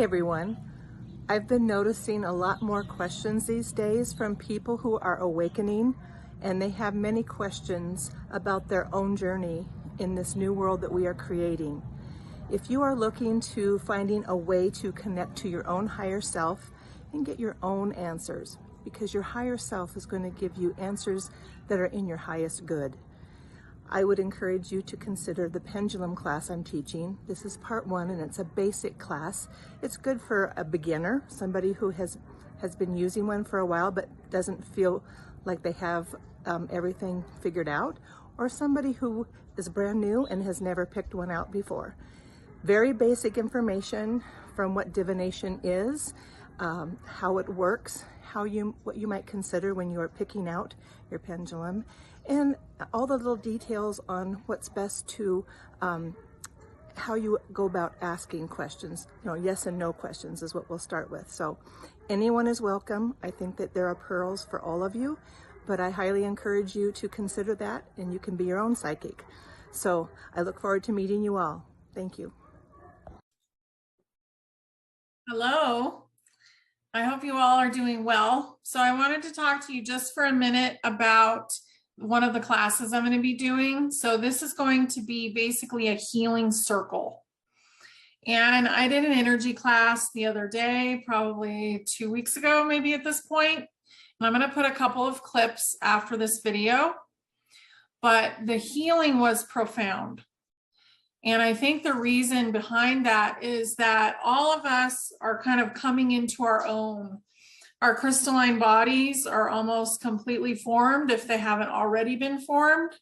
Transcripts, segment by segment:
everyone. I've been noticing a lot more questions these days from people who are awakening, and they have many questions about their own journey in this new world that we are creating. If you are looking to finding a way to connect to your own higher self and get your own answers, because your higher self is going to give you answers that are in your highest good, I would encourage you to consider the pendulum class I'm teaching. This is part 1, and it's a basic class. It's good for a beginner, somebody who has been using one for a while but doesn't feel like they have everything figured out, or somebody who is brand new and has never picked one out before. Very basic information from what divination is, how it works, what you might consider when you are picking out your pendulum, and all the little details on what's best to, how you go about asking questions. Yes and no questions is what we'll start with. So anyone is welcome. I think that there are pearls for all of you, but I highly encourage you to consider that, and you can be your own psychic. So I look forward to meeting you all. Thank you. Hello. I hope you all are doing well. So I wanted to talk to you just for a minute about one of the classes I'm going to be doing. So this is going to be basically a healing circle. And I did an energy class the other day, probably 2 weeks ago, maybe at this point. And I'm going to put a couple of clips after this video. But the healing was profound. And I think the reason behind that is that all of us are kind of coming into our own. Our crystalline bodies are almost completely formed if they haven't already been formed.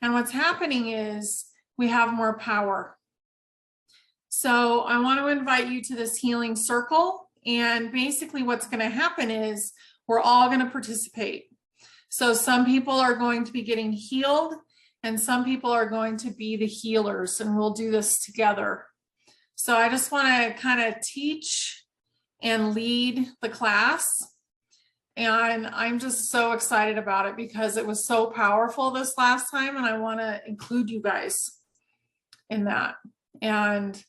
And what's happening is we have more power. So I want to invite you to this healing circle. And basically what's going to happen is we're all going to participate. So some people are going to be getting healed, and some people are going to be the healers, and we'll do this together. So I just want to kind of teach and lead the class. And I'm just so excited about it because it was so powerful this last time, and I want to include you guys in that. And,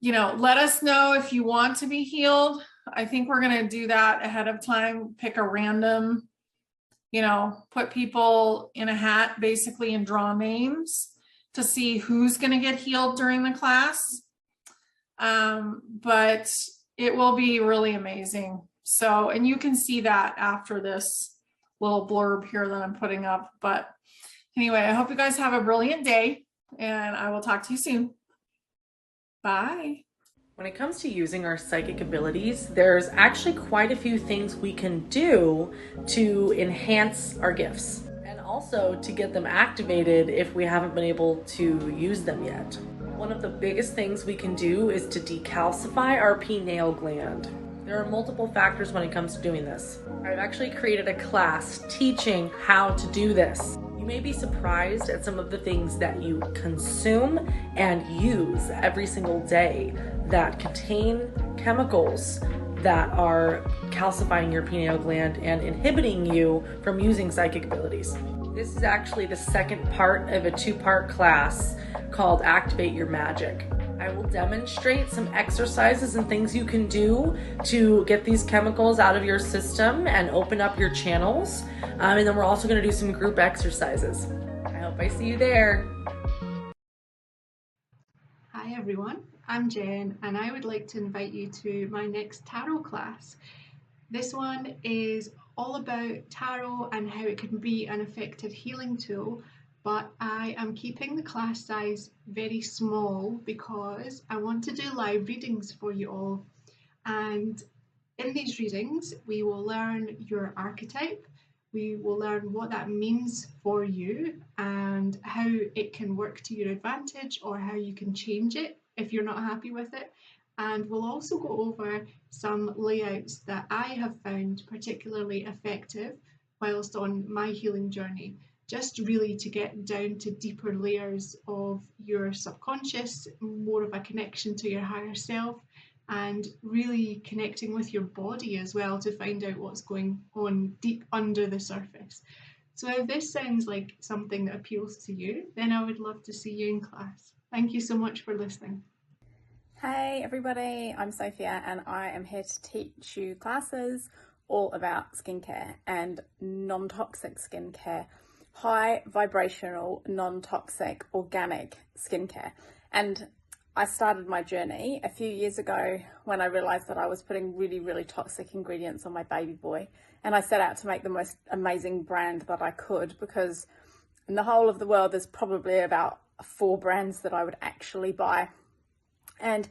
let us know if you want to be healed. I think we're going to do that ahead of time, pick a random, put people in a hat basically and draw names to see who's going to get healed during the class. But it will be really amazing. So, and you can see that after this little blurb here that I'm putting up. But anyway, I hope you guys have a brilliant day, and I will talk to you soon. Bye. When it comes to using our psychic abilities, there's actually quite a few things we can do to enhance our gifts, and also to get them activated if we haven't been able to use them yet. One of the biggest things we can do is to decalcify our pineal gland. There are multiple factors when it comes to doing this. I've actually created a class teaching how to do this. You may be surprised at some of the things that you consume and use every single day that contain chemicals that are calcifying your pineal gland and inhibiting you from using psychic abilities. This is actually the second part of a 2-part class called Activate Your Magic. I will demonstrate some exercises and things you can do to get these chemicals out of your system and open up your channels. And then we're also going to do some group exercises. I hope I see you there. Hi everyone, I'm Jen, and I would like to invite you to my next tarot class. This one is all about tarot and how it can be an effective healing tool, but I am keeping the class size very small because I want to do live readings for you all. And in these readings, we will learn your archetype, we will learn what that means for you and how it can work to your advantage or how you can change it if you're not happy with it. And we'll also go over some layouts that I have found particularly effective whilst on my healing journey, just really to get down to deeper layers of your subconscious, more of a connection to your higher self, and really connecting with your body as well to find out what's going on deep under the surface. So if this sounds like something that appeals to you, then I would love to see you in class. Thank you so much for listening. Hey everybody, I'm Sophia and I am here to teach you classes all about skincare and non-toxic skincare, high vibrational, non-toxic, organic skincare. And I started my journey a few years ago when I realized that I was putting really toxic ingredients on my baby boy, and I set out to make the most amazing brand that I could, because in the whole of the world there's probably about 4 brands that I would actually buy. And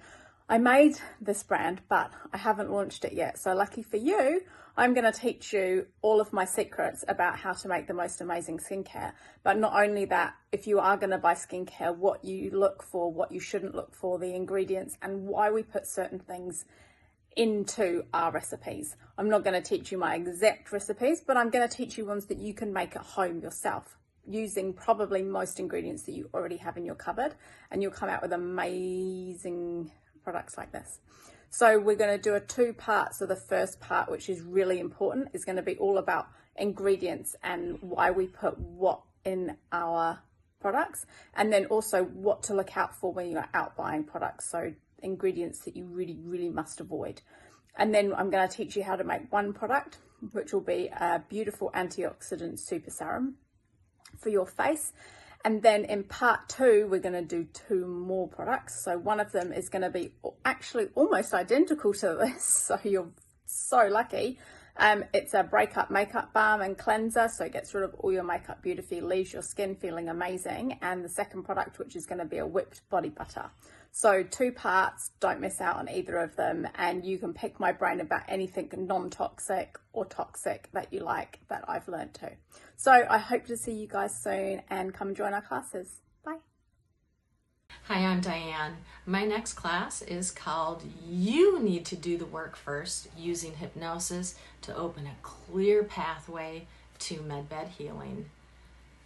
I made this brand, but I haven't launched it yet. So lucky for you, I'm going to teach you all of my secrets about how to make the most amazing skincare. But not only that, if you are going to buy skincare, what you look for, what you shouldn't look for, the ingredients, and why we put certain things into our recipes. I'm not going to teach you my exact recipes, but I'm going to teach you ones that you can make at home yourself, using probably most ingredients that you already have in your cupboard, and you'll come out with amazing products like this. So we're going to do a 2-part. So the first part, which is really important, is going to be all about ingredients and why we put what in our products, and then also what to look out for when you're out buying products. So ingredients that you really must avoid. And then I'm going to teach you how to make one product, which will be a beautiful antioxidant super serum for your face. And then in part 2, we're going to do 2 more products. So one of them is going to be actually almost identical to this, so you're so lucky. It's a breakup makeup balm and cleanser, so it gets rid of all your makeup beautifully, leaves your skin feeling amazing. And the second product, which is going to be a whipped body butter. So 2 parts, don't miss out on either of them, and you can pick my brain about anything non-toxic or toxic that you like that I've learned too. So I hope to see you guys soon, and come join our classes. Bye. Hi, I'm Dianne. My next class is called You Need to Do the Work First, using hypnosis to open a clear pathway to medbed healing.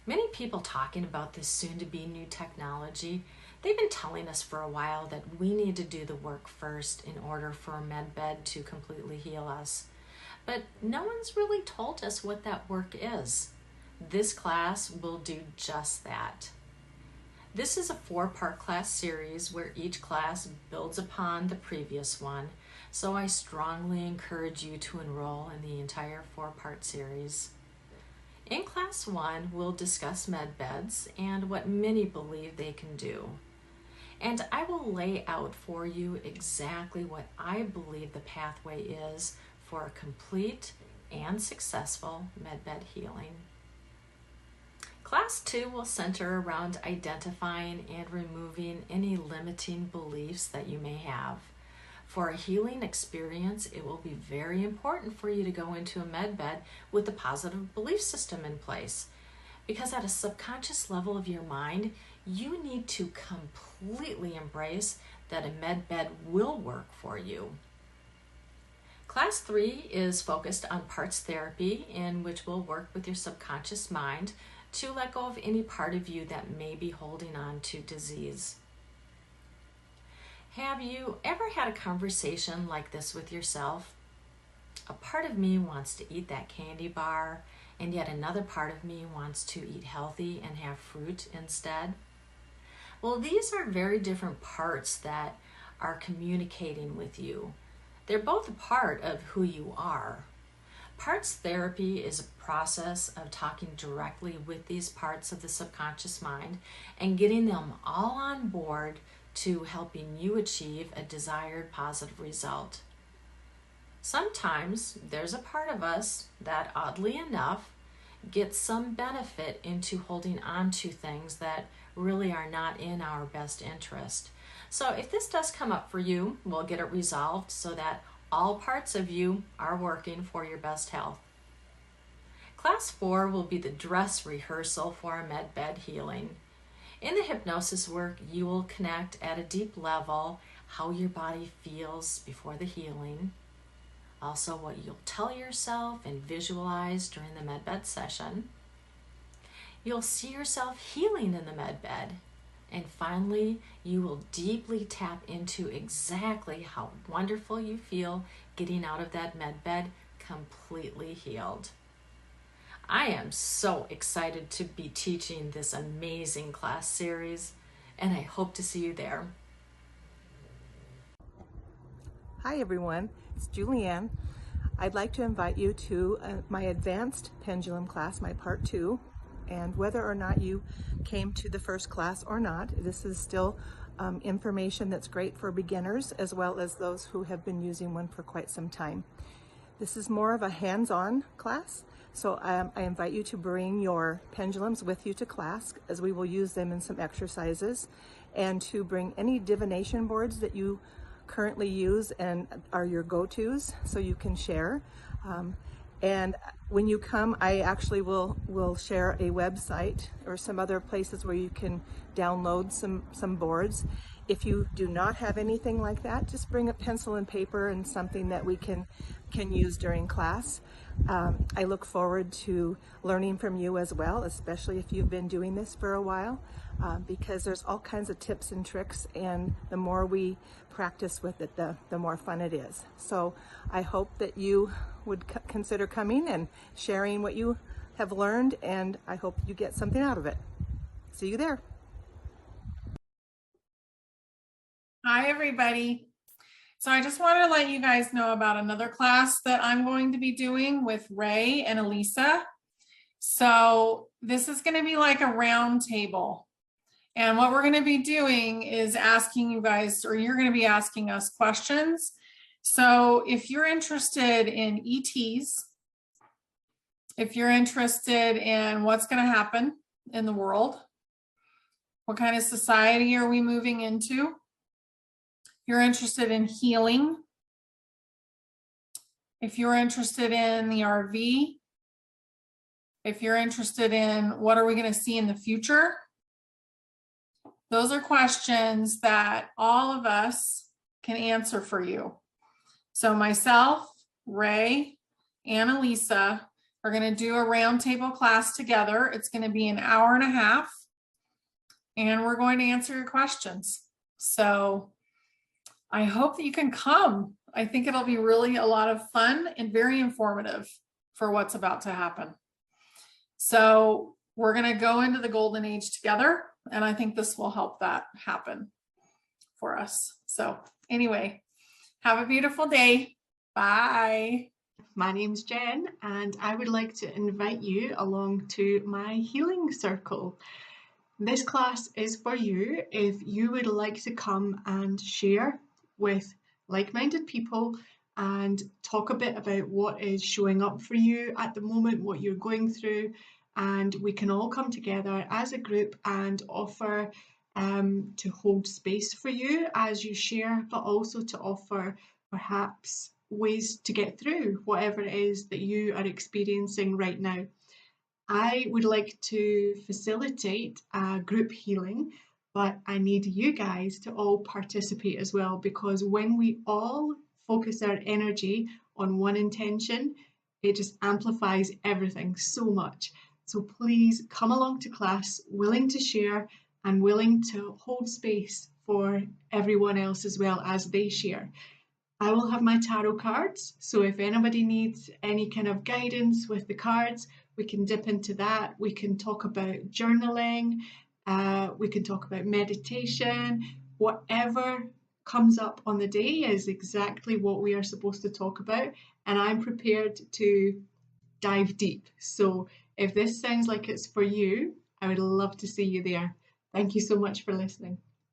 Many people talking about this soon-to-be new technology, they've been telling us for a while that we need to do the work first in order for medbed to completely heal us. But no one's really told us what that work is. This class will do just that. This is a 4-part class series where each class builds upon the previous one, so I strongly encourage you to enroll in the entire 4-part series. In class 1, we'll discuss medbeds and what many believe they can do. And I will lay out for you exactly what I believe the pathway is for a complete and successful medbed healing. Class 2 will center around identifying and removing any limiting beliefs that you may have. For a healing experience, it will be very important for you to go into a medbed with a positive belief system in place, because at a subconscious level of your mind, you need to completely embrace that a medbed will work for you. Class 3 is focused on parts therapy, in which we'll work with your subconscious mind to let go of any part of you that may be holding on to disease. Have you ever had a conversation like this with yourself? A part of me wants to eat that candy bar, and yet another part of me wants to eat healthy and have fruit instead. Well, these are very different parts that are communicating with you. They're both a part of who you are. Parts therapy is a process of talking directly with these parts of the subconscious mind and getting them all on board to helping you achieve a desired positive result. Sometimes there's a part of us that, oddly enough, gets some benefit into holding on to things that really are not in our best interest. So if this does come up for you, we'll get it resolved so that all parts of you are working for your best health. Class 4 will be the dress rehearsal for a medbed healing. In the hypnosis work, you will connect at a deep level how your body feels before the healing, also what you'll tell yourself and visualize during the medbed session. You'll see yourself healing in the medbed, and finally, you will deeply tap into exactly how wonderful you feel getting out of that medbed completely healed. I am so excited to be teaching this amazing class series, and I hope to see you there. Hi everyone, it's Julianne. I'd like to invite you to my advanced pendulum class, my part 2. And whether or not you came to the first class or not, this is still information that's great for beginners as well as those who have been using one for quite some time. This is more of a hands-on class, so I invite you to bring your pendulums with you to class as we will use them in some exercises, and to bring any divination boards that you currently use and are your go-tos so you can share. And when you come, I actually will share a website or some other places where you can download some boards. If you do not have anything like that, just bring a pencil and paper and something that we can use during class. I look forward to learning from you as well, especially if you've been doing this for a while, because there's all kinds of tips and tricks, and the more we practice with it, the more fun it is. So I hope that you would consider coming and sharing what you have learned, and I hope you get something out of it. See you there. Hi, everybody. So I just want to let you guys know about another class that I'm going to be doing with Ray and Alisa. So this is going to be like a round table. And what we're going to be doing is asking you guys, or you're going to be asking us questions. So if you're interested in ETs, if you're interested in what's going to happen in the world, what kind of society are we moving into? You're interested in healing, if you're interested in the RV, if you're interested in what are we going to see in the future, those are questions that all of us can answer for you. So myself, Ray, and Alisa are going to do a roundtable class together. It's going to be an hour and a half, and we're going to answer your questions. So I hope that you can come. I think it'll be really a lot of fun and very informative for what's about to happen. So we're going to go into the golden age together, and I think this will help that happen for us. So anyway, have a beautiful day. Bye. My name's Jen, and I would like to invite you along to my healing circle. This class is for you if you would like to come and share with like-minded people and talk a bit about what is showing up for you at the moment, what you're going through, and we can all come together as a group and offer to hold space for you as you share, but also to offer perhaps ways to get through whatever it is that you are experiencing right now. I would like to facilitate a group healing, but I need you guys to all participate as well, because when we all focus our energy on one intention, it just amplifies everything so much. So please come along to class, willing to share and willing to hold space for everyone else as well as they share. I will have my tarot cards, so if anybody needs any kind of guidance with the cards, we can dip into that. We can talk about journaling, we can talk about meditation. Whatever comes up on the day is exactly what we are supposed to talk about, and I'm prepared to dive deep. So if this sounds like it's for you, I would love to see you there. Thank you so much for listening.